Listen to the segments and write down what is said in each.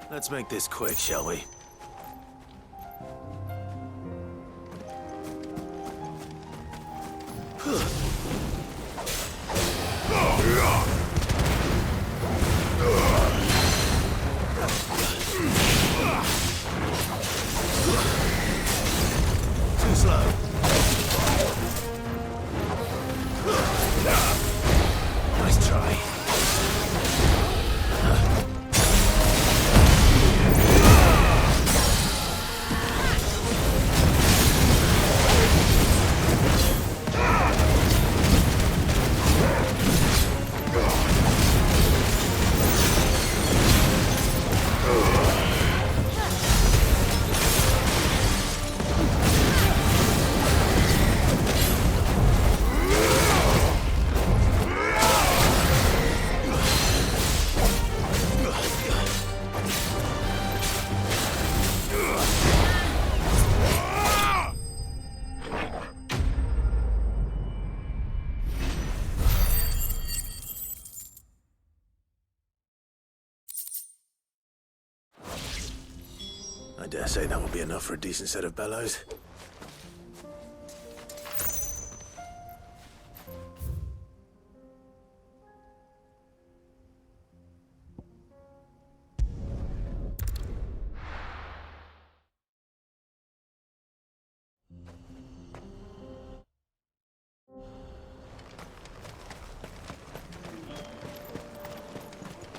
Let's make this quick, shall we? Too slow. Nice try. I dare say that will be enough for a decent set of bellows.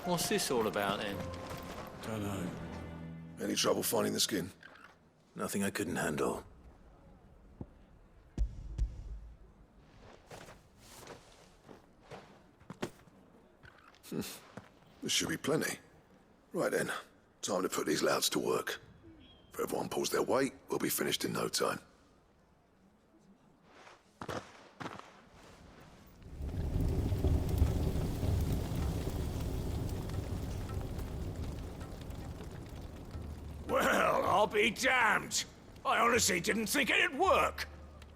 What's this all about, then? Don't know. Any trouble finding the skin? Nothing I couldn't handle. There should be plenty. Right then, time to put these louds to work. If everyone pulls their weight, we'll be finished in no time. Well, I'll be damned. I honestly didn't think it'd work.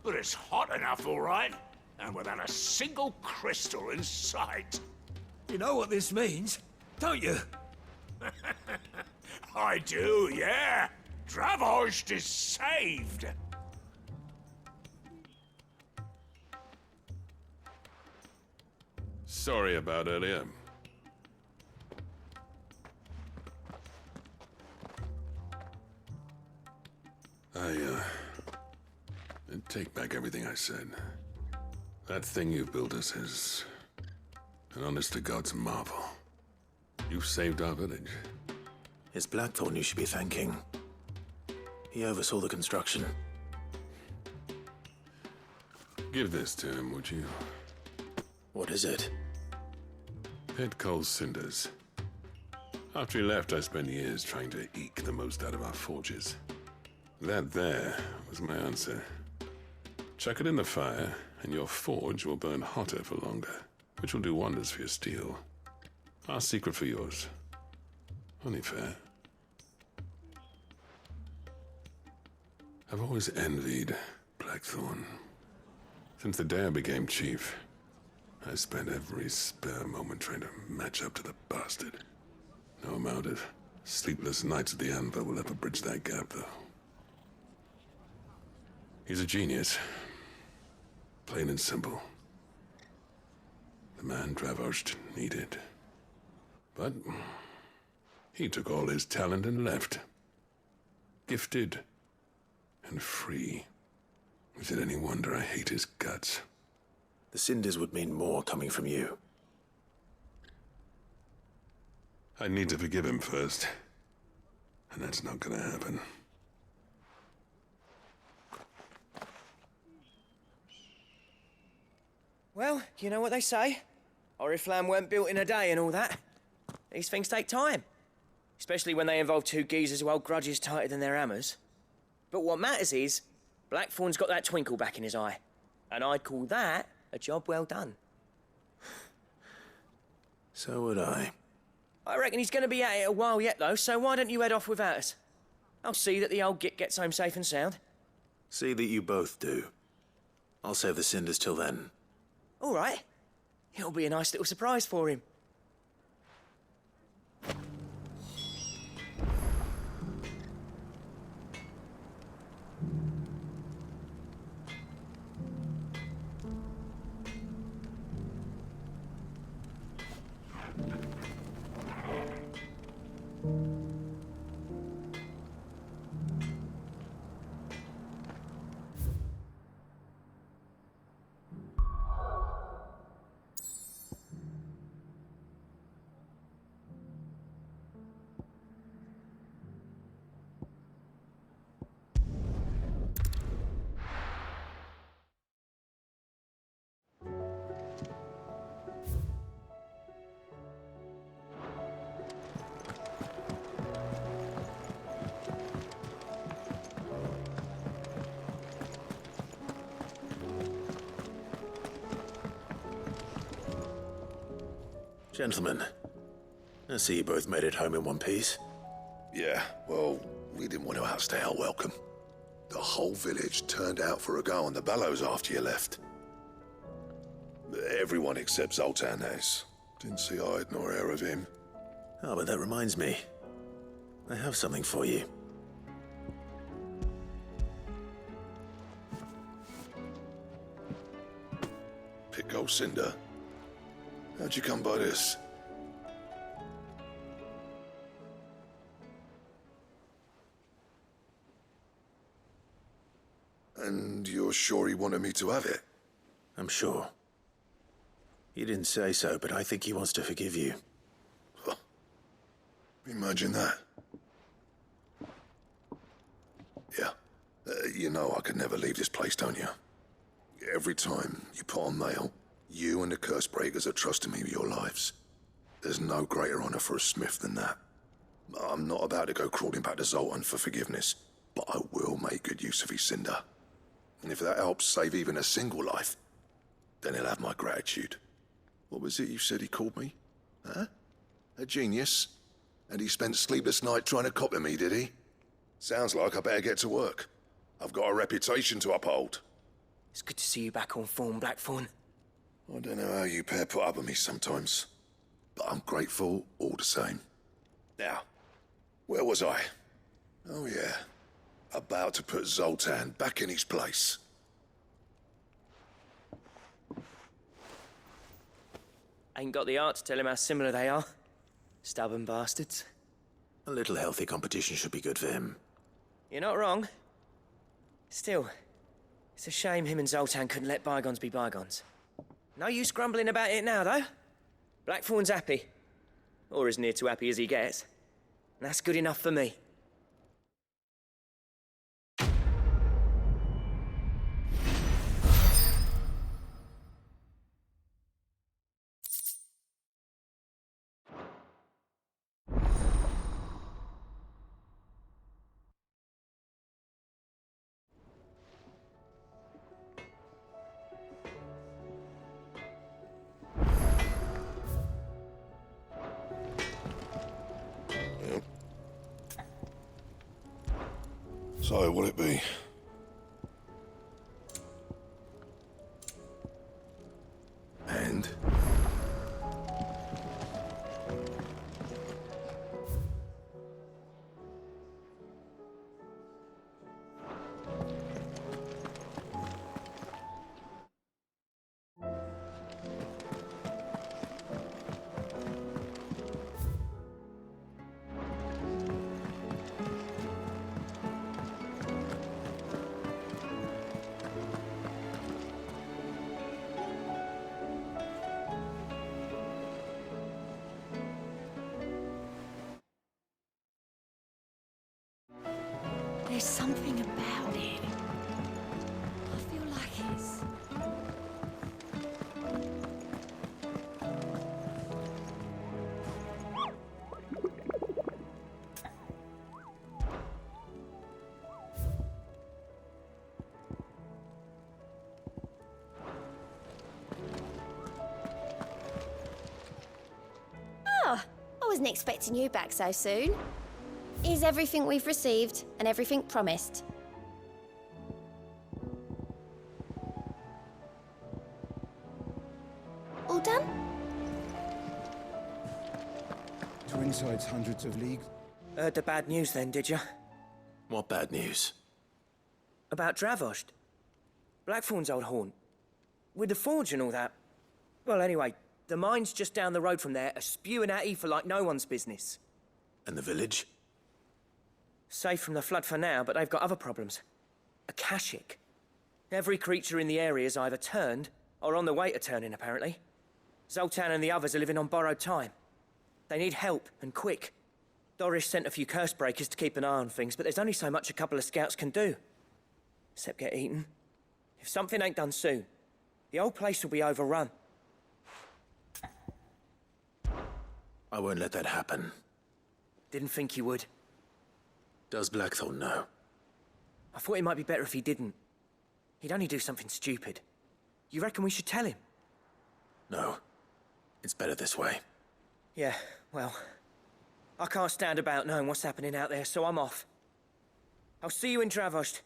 But it's hot enough, all right. And without a single crystal in sight. You know what this means, don't you? I do, yeah. Dravost is saved. Sorry about earlier. I take back everything I said. That thing you built us is an honest-to-God's marvel. You've saved our village. It's Blackthorn you should be thanking. He oversaw the construction. Give this to him, would you? What is it? Pit Coal's cinders. After he left, I spent years trying to eke the most out of our forges. That there was my answer. Chuck it in the fire, and your forge will burn hotter for longer, which will do wonders for your steel. Our secret for yours. Only fair. I've always envied Blackthorn. Since the day I became chief, I spent every spare moment trying to match up to the bastard. No amount of sleepless nights at the anvil will ever bridge that gap, though. He's a genius. Plain and simple. The man Dravosht needed. But he took all his talent and left. Gifted and free. Is it any wonder I hate his guts? The cinders would mean more coming from you. I need to forgive him first. And that's not gonna happen. Well, you know what they say. Oriflamme weren't built in a day and all that. These things take time. Especially when they involve two geezers who hold grudges tighter than their hammers. But what matters is, Blackthorn's got that twinkle back in his eye. And I'd call that a job well done. So would I. I reckon he's going to be at it a while yet, though, so why don't you head off without us? I'll see that the old git gets home safe and sound. See that you both do. I'll save the cinders till then. All right. It'll be a nice little surprise for him. Gentlemen, I see you both made it home in one piece. Yeah, well, we didn't want to outstay our welcome. The whole village turned out for a go on the bellows after you left. Everyone except Zoltan has. Didn't see hide nor hair of him. Oh, but that reminds me. I have something for you. Pico Cinder. How'd you come by this? And you're sure he wanted me to have it? I'm sure. He didn't say so, but I think he wants to forgive you. Huh. Imagine that. Yeah. You know I could never leave this place, don't you? Every time you put on mail, you and the curse breakers are trusting me with your lives. There's no greater honor for a smith than that. I'm not about to go crawling back to Zoltan for forgiveness, but I will make good use of his cinder. And if that helps save even a single life, then he'll have my gratitude. What was it you said he called me? Huh? A genius? And he spent sleepless night trying to copy me, did he? Sounds like I better get to work. I've got a reputation to uphold. It's good to see you back on form, Blackthorn. I don't know how you pair put up with me sometimes, but I'm grateful all the same. Now, where was I? Oh yeah, about to put Zoltan back in his place. Ain't got the art to tell him how similar they are. Stubborn bastards. A little healthy competition should be good for him. You're not wrong. Still, it's a shame him and Zoltan couldn't let bygones be bygones. No use grumbling about it now, though. Blackthorn's happy. Or as near to happy as he gets. And that's good enough for me. So, what'll it be? And? wasn't expecting you back so soon. Here's everything we've received and everything promised. All done? Twinside's hundreds of leagues. Heard the bad news then, did you? What bad news? About Dravost. Blackthorn's old haunt. With the forge and all that. Well, anyway, the mines just down the road from there are spewing out ether like no one's business. And the village? Safe from the flood for now, but they've got other problems. Akashic. Every creature in the area is either turned or on the way to turning, apparently. Zoltan and the others are living on borrowed time. They need help, and quick. Doris sent a few curse breakers to keep an eye on things, but there's only so much a couple of scouts can do. Except get eaten. If something ain't done soon, the old place will be overrun. I won't let that happen. Didn't think you would. Does Blackthorn know? I thought it might be better if he didn't. He'd only do something stupid. You reckon we should tell him? No. It's better this way. Yeah, well, I can't stand about knowing what's happening out there, so I'm off. I'll see you in Dravost.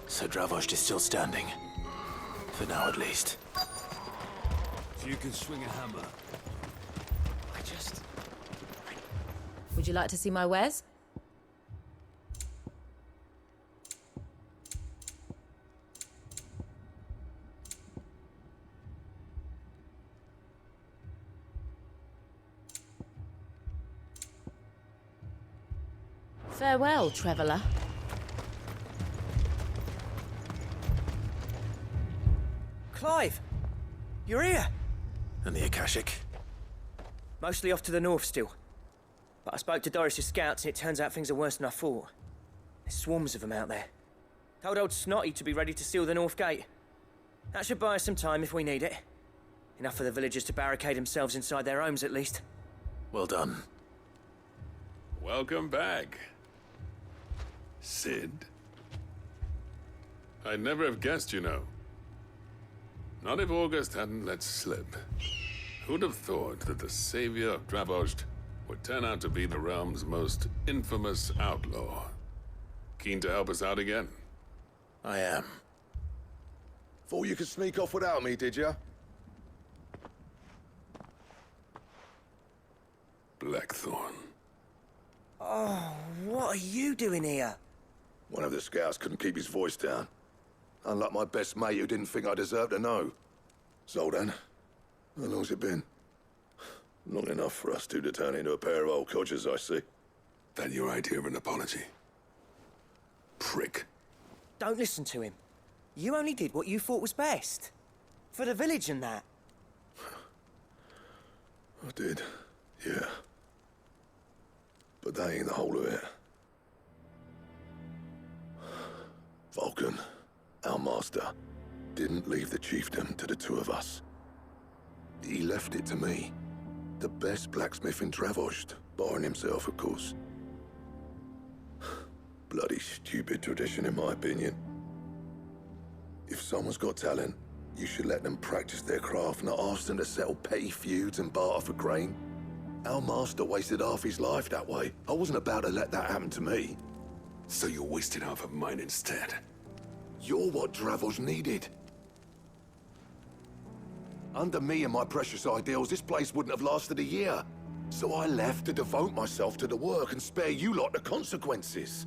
So Dravost is still standing. For now, at least. If you can swing a hammer. Would you like to see my wares? Farewell, traveller. Clive! You're here! And the Akashic? Mostly off to the north still. But I spoke to Doris's scouts and it turns out things are worse than I thought. There's swarms of them out there. Told old Snotty to be ready to seal the north gate. That should buy us some time if we need it. Enough for the villagers to barricade themselves inside their homes at least. Well done. Welcome back, Sid. I'd never have guessed, you know. Not if August hadn't let slip. Who'd have thought that the savior of Dravost would turn out to be the realm's most infamous outlaw? Keen to help us out again? I am. Thought you could sneak off without me, did ya? Blackthorn. Oh, what are you doing here? One of the scouts couldn't keep his voice down. Unlike my best mate who didn't think I deserved to know. Zoltan, how long's it been? Long enough for us two to turn into a pair of old codgers, I see. That your idea of an apology? Prick. Don't listen to him. You only did what you thought was best. For the village and that. I did, yeah. But that ain't the whole of it. Vulcan, our master, didn't leave the chiefdom to the two of us. He left it to me. The best blacksmith in Dravost, barring himself, of course. Bloody stupid tradition, in my opinion. If someone's got talent, you should let them practice their craft, not ask them to settle petty feuds and barter for grain. Our master wasted half his life that way. I wasn't about to let that happen to me. So you wasted half of mine instead. You're what Dravost needed. Under me and my precious ideals, this place wouldn't have lasted a year. So I left to devote myself to the work and spare you lot the consequences.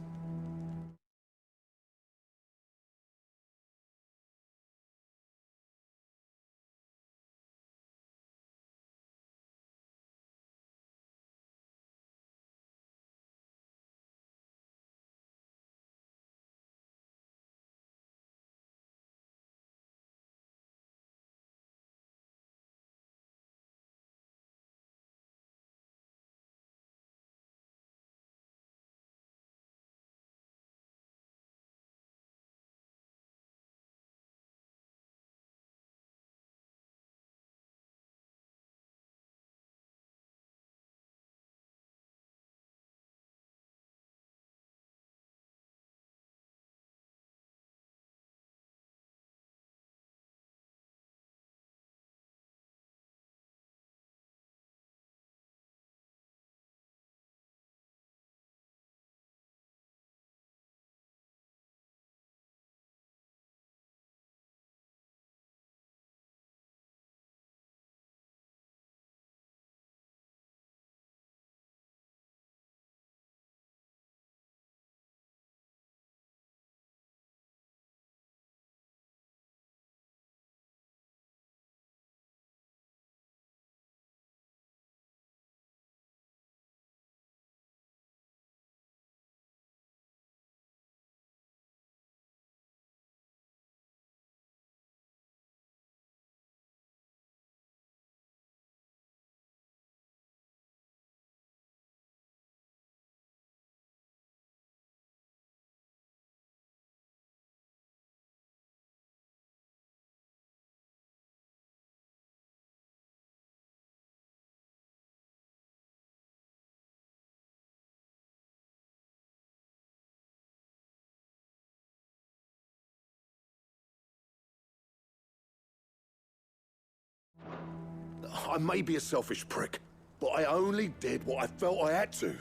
I may be a selfish prick, but I only did what I felt I had to.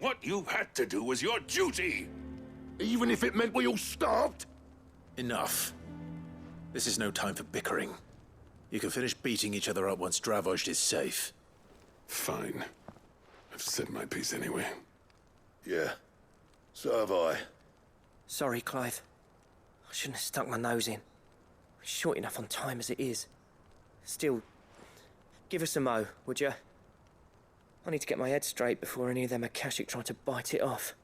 What you had to do was your duty! Even if it meant we all starved? Enough. This is no time for bickering. You can finish beating each other up once Dravozd is safe. Fine. I've said my piece anyway. Yeah, so have I. Sorry, Clive. I shouldn't have stuck my nose in. We're short enough on time as it is. Still, give us a mo, would you? I need to get my head straight before any of them Akashic try to bite it off.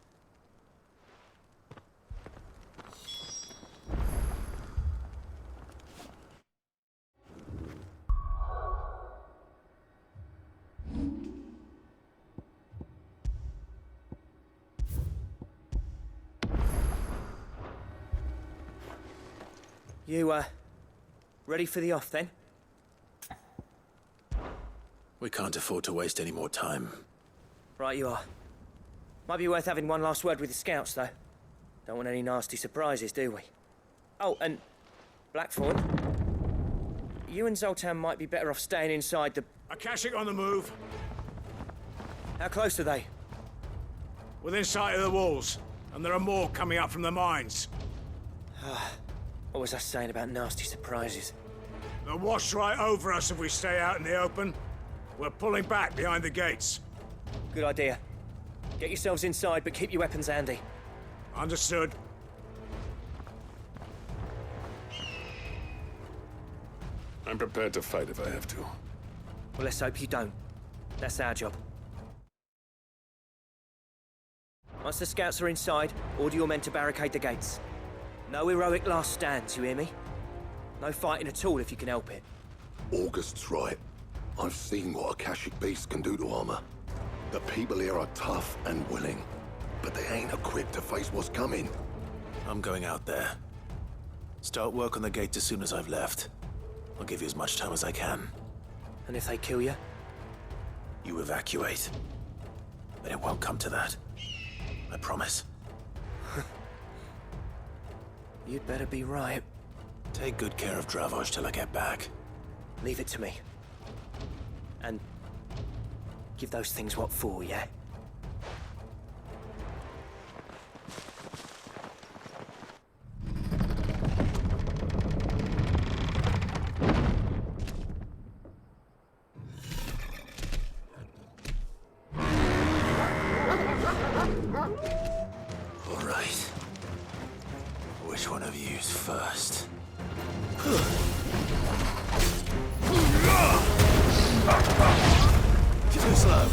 You, ready for the off, then? We can't afford to waste any more time. Right you are. Might be worth having one last word with the scouts, though. Don't want any nasty surprises, do we? Oh, and Blackthorn, you and Zoltan might be better off staying inside the... Akashic on the move. How close are they? Within sight of the walls. And there are more coming up from the mines. What was I saying about nasty surprises? They'll wash right over us if we stay out in the open. We're pulling back behind the gates. Good idea. Get yourselves inside, but keep your weapons handy. Understood. I'm prepared to fight if I have to. Well, let's hope you don't. That's our job. Once the scouts are inside, order your men to barricade the gates. No heroic last stands, you hear me? No fighting at all if you can help it. August's right. I've seen what Akashic beasts can do to armor. The people here are tough and willing, but they ain't equipped to face what's coming. I'm going out there. Start work on the gate as soon as I've left. I'll give you as much time as I can. And if they kill you? You evacuate. But it won't come to that. I promise. You'd better be right. Take good care of Dravozd till I get back. Leave it to me. And give those things what for, yeah? All right. Which one of you's first? Too slow.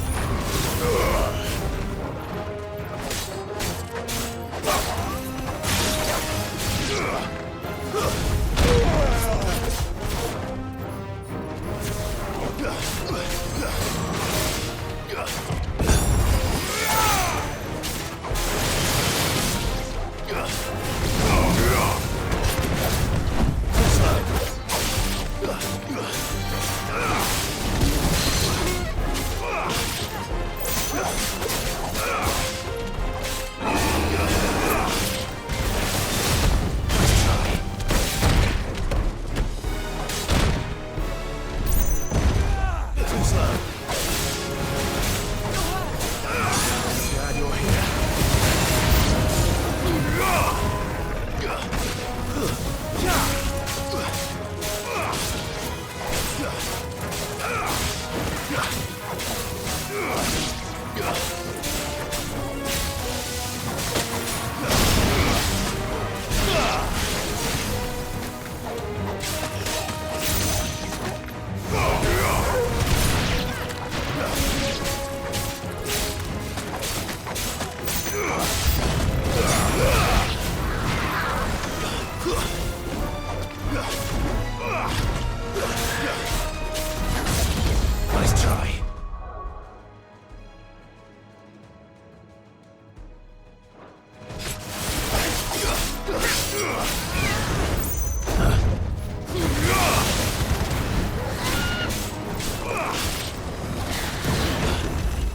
Nice try.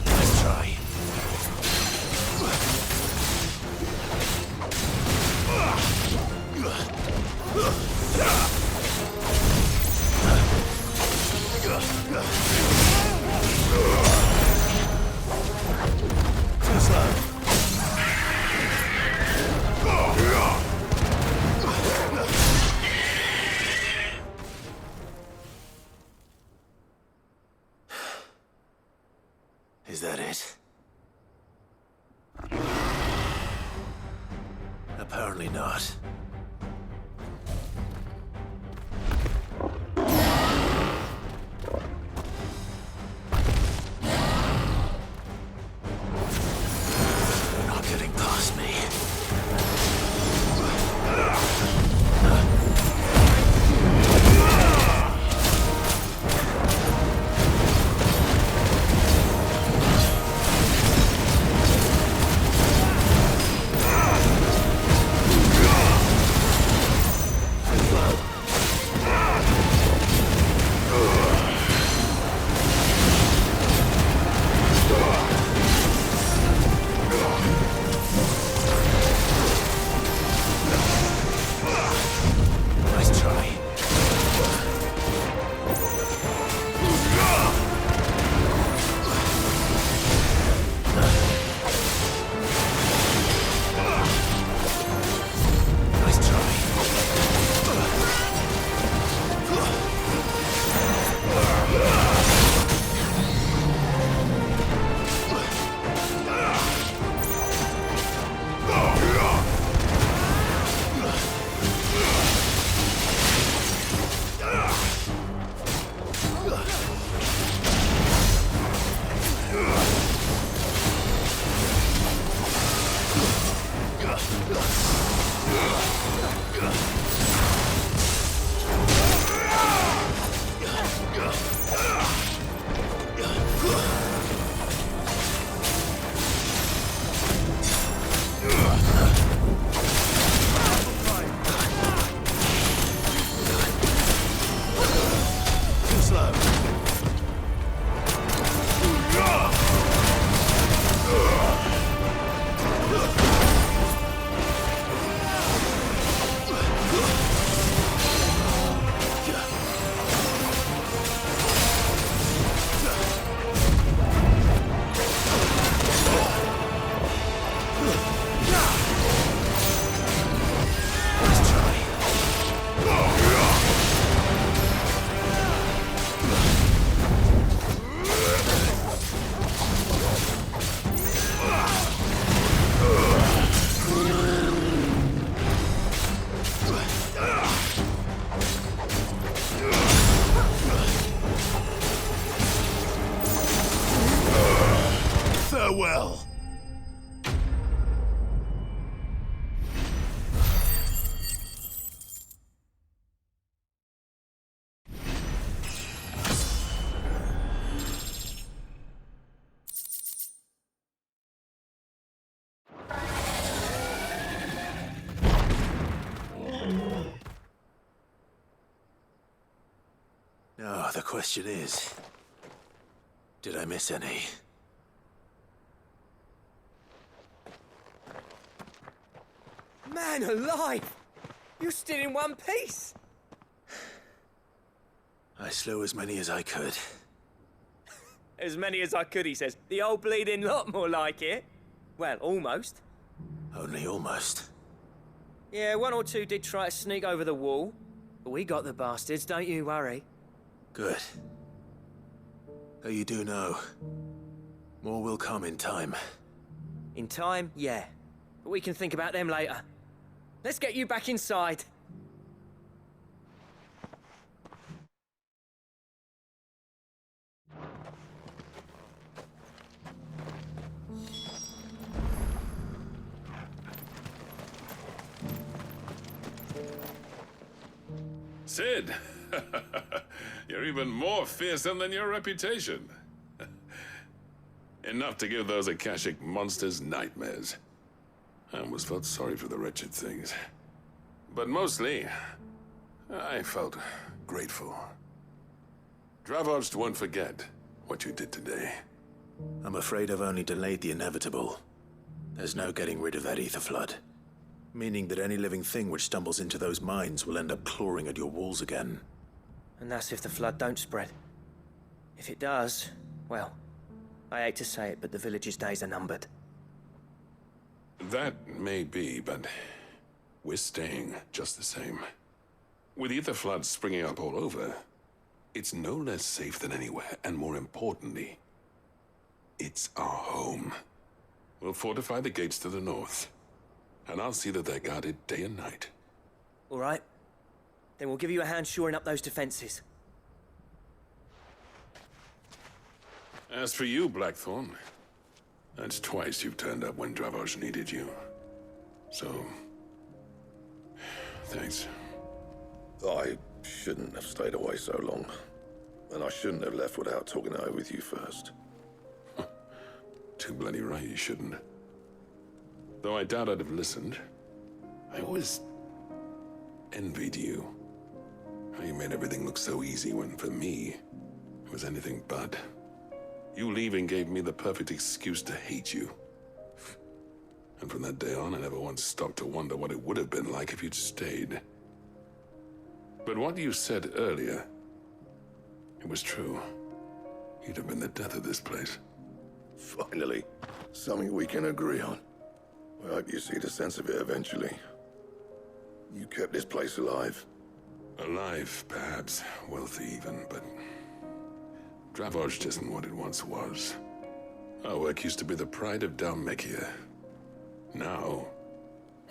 Nice try. Certainly not. You're not getting past me. Nice try. Nice try. Too slow. Nice try. Farewell. Now, the question is, did I miss any? Man alive! You're still in one piece! I slew as many as I could. As many as I could, he says. The old bleeding lot, more like it. Well, almost. Only almost. Yeah, one or two did try to sneak over the wall. But we got the bastards, don't you worry. Good. Though you do know, more will come in time. In time, yeah. But we can think about them later. Let's get you back inside. Sid! You're even more fearsome than your reputation. Enough to give those Akashic monsters nightmares. I almost felt sorry for the wretched things. But mostly, I felt grateful. Dravost won't forget what you did today. I'm afraid I've only delayed the inevitable. There's no getting rid of that ether flood. Meaning that any living thing which stumbles into those mines will end up clawing at your walls again. And that's if the flood don't spread. If it does, well, I hate to say it, but the village's days are numbered. That may be, but we're staying just the same. With ether floods springing up all over, it's no less safe than anywhere, and more importantly, it's our home. We'll fortify the gates to the north. and I'll see that they're guarded day and night. All right. Then we'll give you a hand shoring up those defenses. As for you, Blackthorn, that's twice you've turned up when Dravos needed you. So, thanks. I shouldn't have stayed away so long. And I shouldn't have left without talking it over with you first. Too bloody right you shouldn't. Though I doubt I'd have listened. I always envied you. How you made everything look so easy when, for me, it was anything but. You leaving gave me the perfect excuse to hate you. And from that day on, I never once stopped to wonder what it would have been like if you'd stayed. But what you said earlier, it was true. You'd have been the death of this place. Finally, something we can agree on. I hope you see the sense of it eventually. You kept this place alive. Alive, perhaps. Wealthy even, but... Dravos isn't what it once was. Our work used to be the pride of Dalmekia. Now,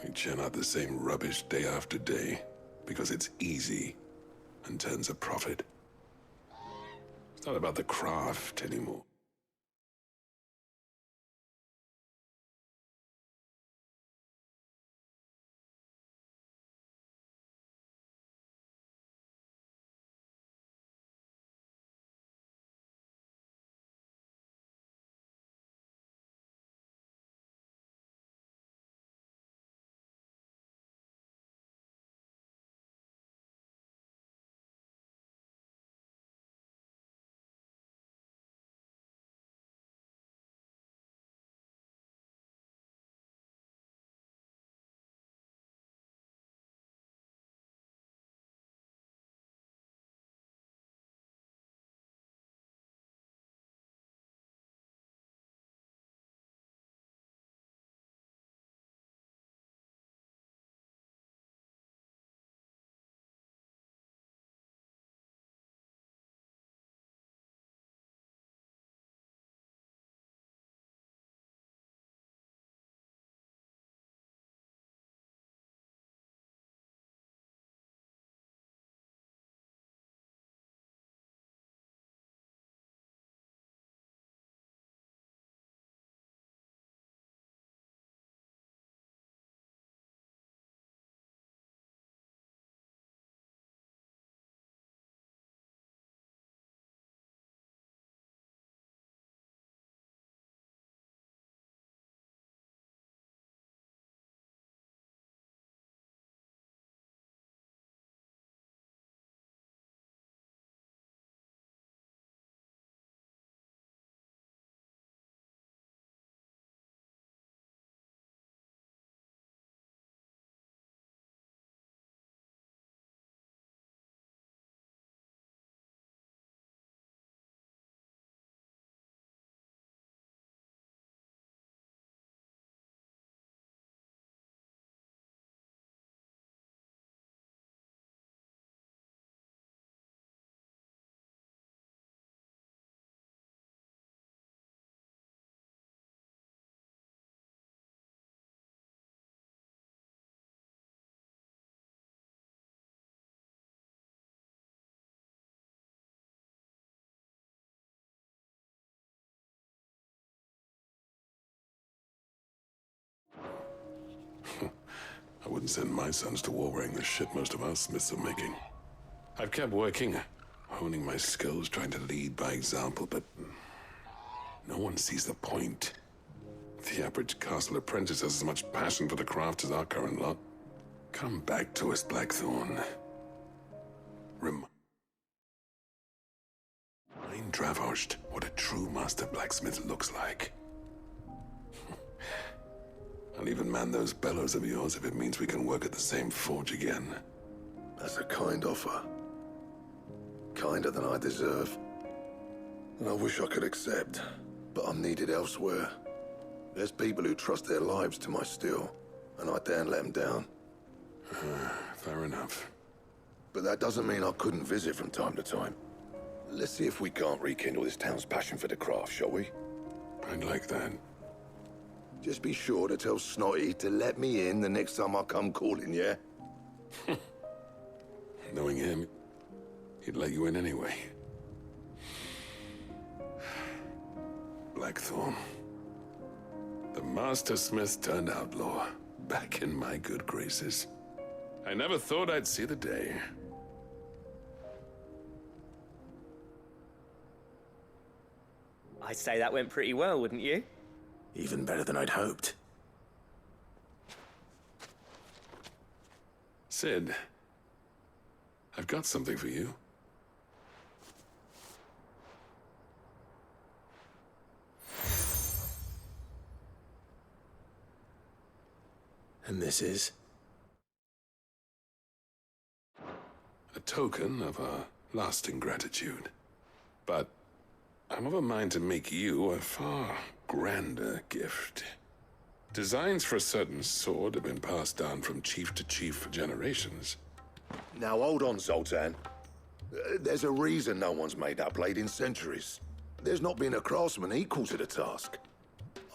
we churn out the same rubbish day after day, because it's easy and turns a profit. It's not about the craft anymore. I wouldn't send my sons to war wearing the shit most of our smiths are making. I've kept working, honing my skills, trying to lead by example, but no one sees the point. The average castle apprentice has as much passion for the craft as our current lot. Come back to us, Blackthorn. Remind Dravos what a true master blacksmith looks like. I'll even man those bellows of yours if it means we can work at the same forge again. That's a kind offer. Kinder than I deserve. And I wish I could accept, but I'm needed elsewhere. There's people who trust their lives to my steel, and I daren't let them down. Fair enough. But that doesn't mean I couldn't visit from time to time. Let's see if we can't rekindle this town's passion for the craft, shall we? I'd like that. Just be sure to tell Snotty to let me in the next time I come calling, yeah? Knowing him, he'd let you in anyway. Blackthorn. The Master Smith turned outlaw, back in my good graces. I never thought I'd see the day. I'd say that went pretty well, wouldn't you? Even better than I'd hoped. Sid, I've got something for you. And this is? A token of our lasting gratitude. But I'm of a mind to make you a far grander gift. Designs for a certain sword have been passed down from chief to chief for generations. Now hold on, Zoltan. There's a reason no one's made that blade in centuries. There's not been a craftsman equal to the task.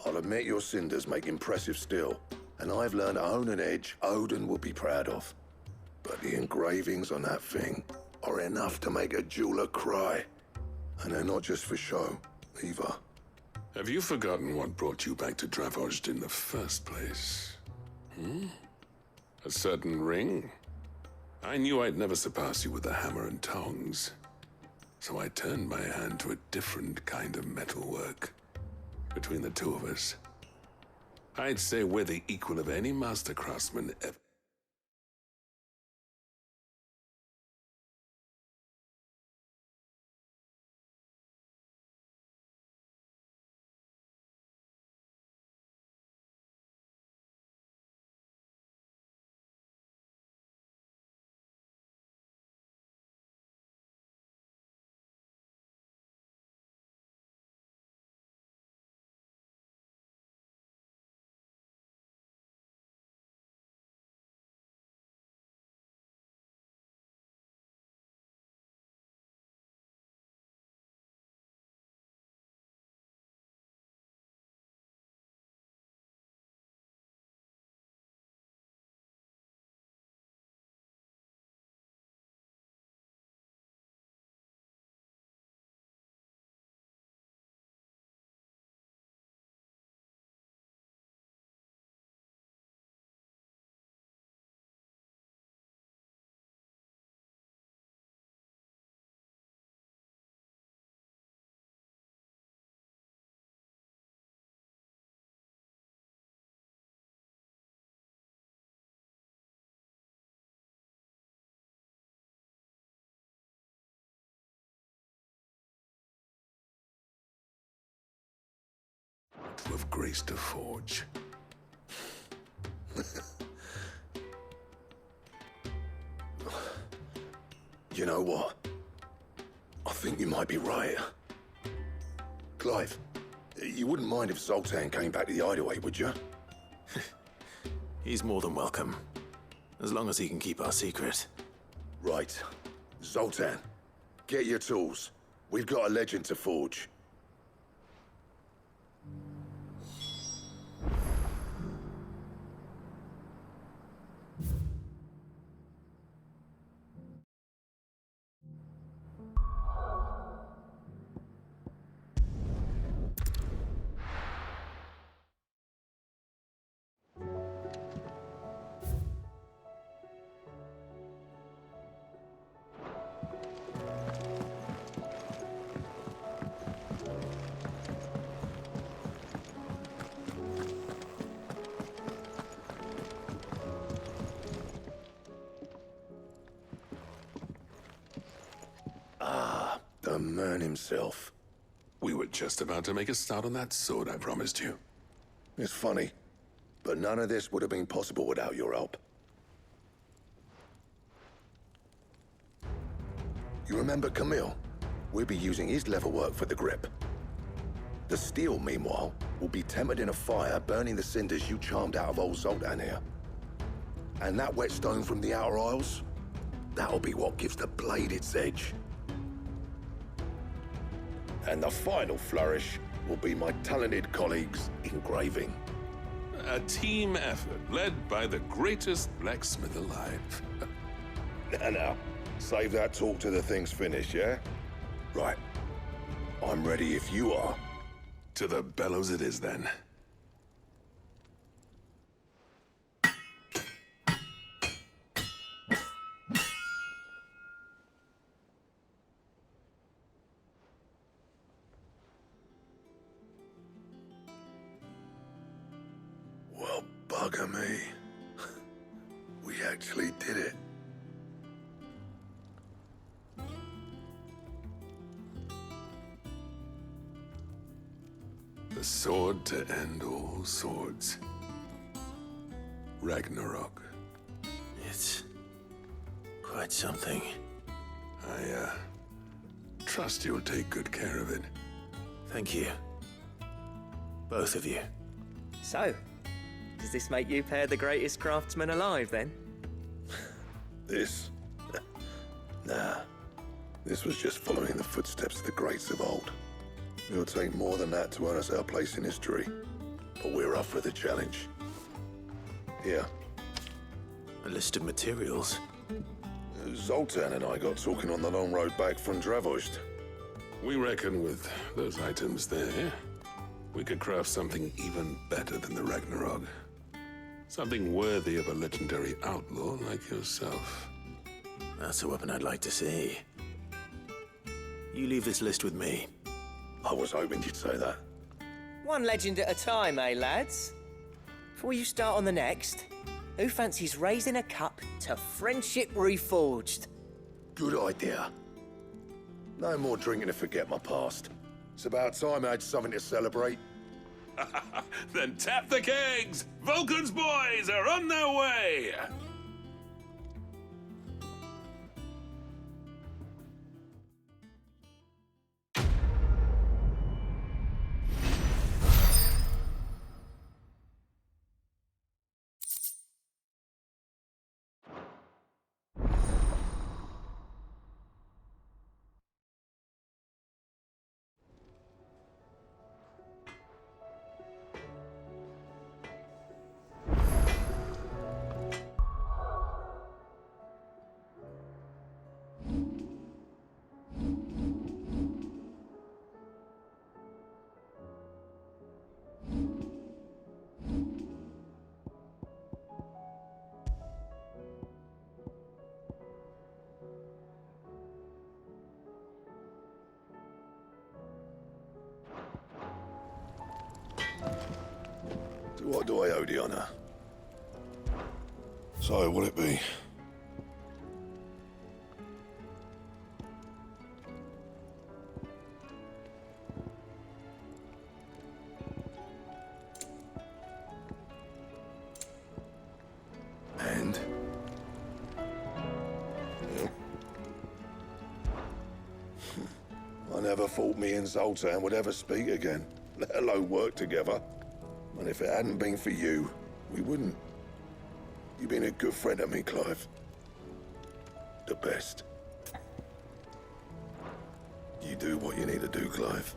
I'll admit your cinders make impressive steel, and I've learned to own an edge Odin will be proud of. But the engravings on that thing are enough to make a jeweler cry. And they're not just for show, either. Have you forgotten what brought you back to Dravozd in the first place? A certain ring? I knew I'd never surpass you with the hammer and tongs. So I turned my hand to a different kind of metalwork. Between the two of us, I'd say we're the equal of any master craftsman ever. To have graced a forge. You know what? I think you might be right. Clive, you wouldn't mind if Zoltan came back to the hideaway, would you? He's more than welcome. As long as he can keep our secret. Right. Zoltan, get your tools. We've got a legend to forge. The man himself. We were just about to make a start on that sword I promised you. It's funny, but none of this would have been possible without your help. You remember Camille? We'll be using his leatherwork for the grip. The steel, meanwhile, will be tempered in a fire, burning the cinders you charmed out of old Zoltan here. And that whetstone from the Outer Isles, that'll be what gives the blade its edge. And the final flourish will be my talented colleagues' engraving. A team effort led by the greatest blacksmith alive. Now, save that talk till the thing's finished, yeah? Right. I'm ready if you are. To the bellows it is, then. Well, bugger me. We actually did it. The sword to end all swords. Ragnarok. It's quite something. I, trust you'll take good care of it. Thank you. Both of you. So, does this make you pair the greatest craftsmen alive, then? This? Nah. This was just following the footsteps of the greats of old. It'll take more than that to earn us our place in history. But we're up for the challenge. Here. A list of materials. Zoltan and I got talking on the long road back from Dravost. We reckon with those items there, we could craft something even better than the Ragnarok. Something worthy of a legendary outlaw like yourself. That's a weapon I'd like to see. You leave this list with me. I was hoping you'd say that. One legend at a time, eh, lads? Before you start on the next, who fancies raising a cup to friendship reforged? Good idea. No more drinking to forget my past. It's about time I had something to celebrate. Then tap the kegs! Vulcan's boys are on their way! What do I owe the honor? So, will it be? And? Yeah. I never thought me and Zoltan would ever speak again, let alone work together. And if it hadn't been for you, we wouldn't. You've been a good friend to me, Clive. The best. You do what you need to do, Clive.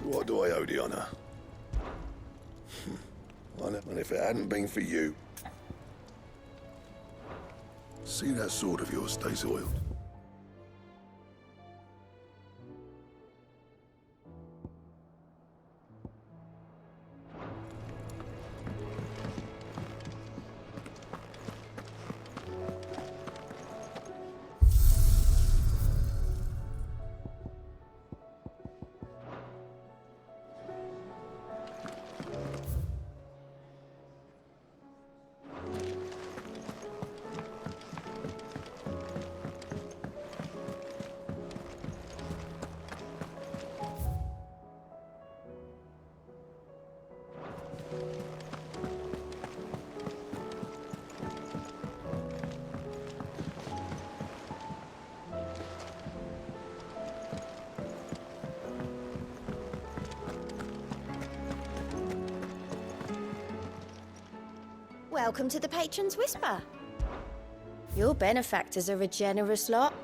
What do I owe the honor? And if it hadn't been for you... See that sword of yours stays oiled? Welcome to the Patron's Whisper. Your benefactors are a generous lot.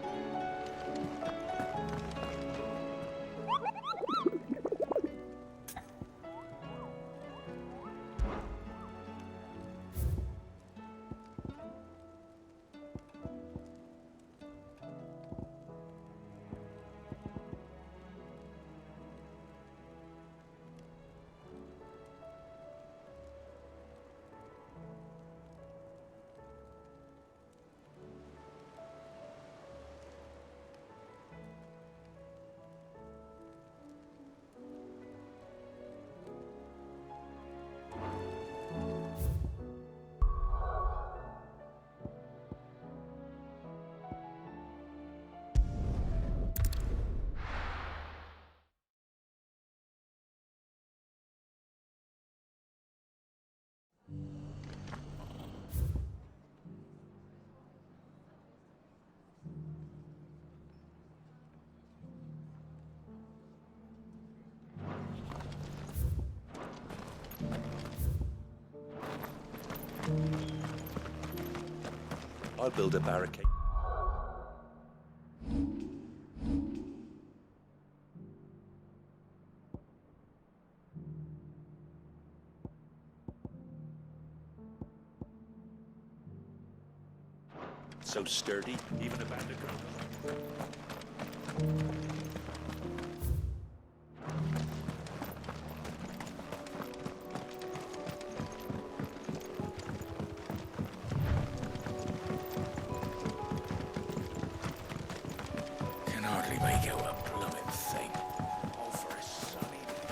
I'll build a barricade. So sturdy, even a bandicoot. Can hardly make out a blooming thing. All for a sunny day.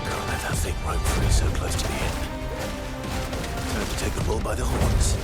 Can't let that thing roam free so close to the end. Time to take the bull by the horns.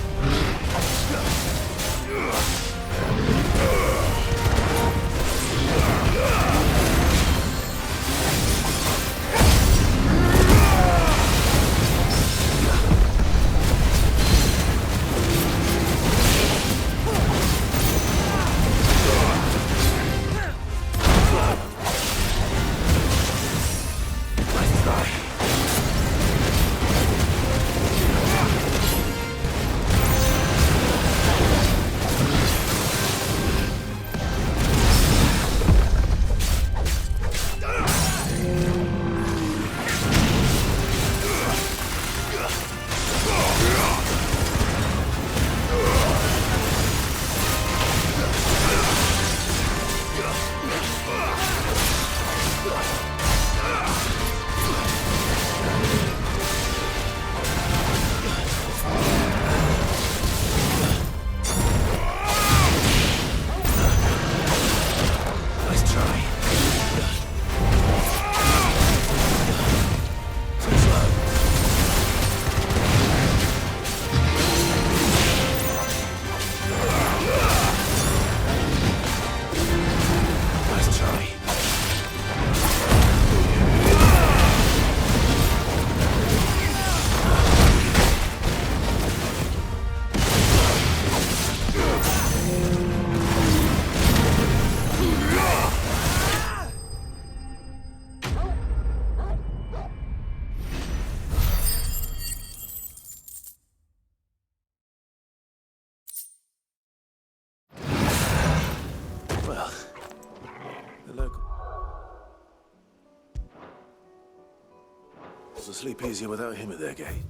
To sleep easier without him at their gate.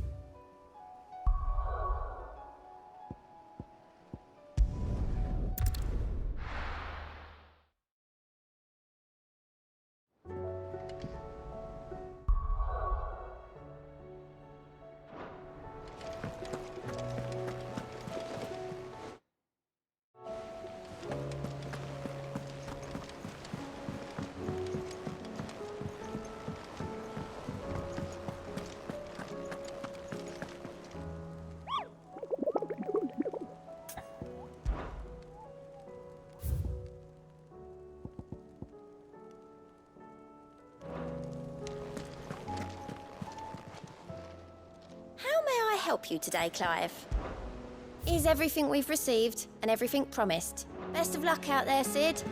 Help you today, Clive? Is everything we've received and everything promised? Best of luck out there, Sid.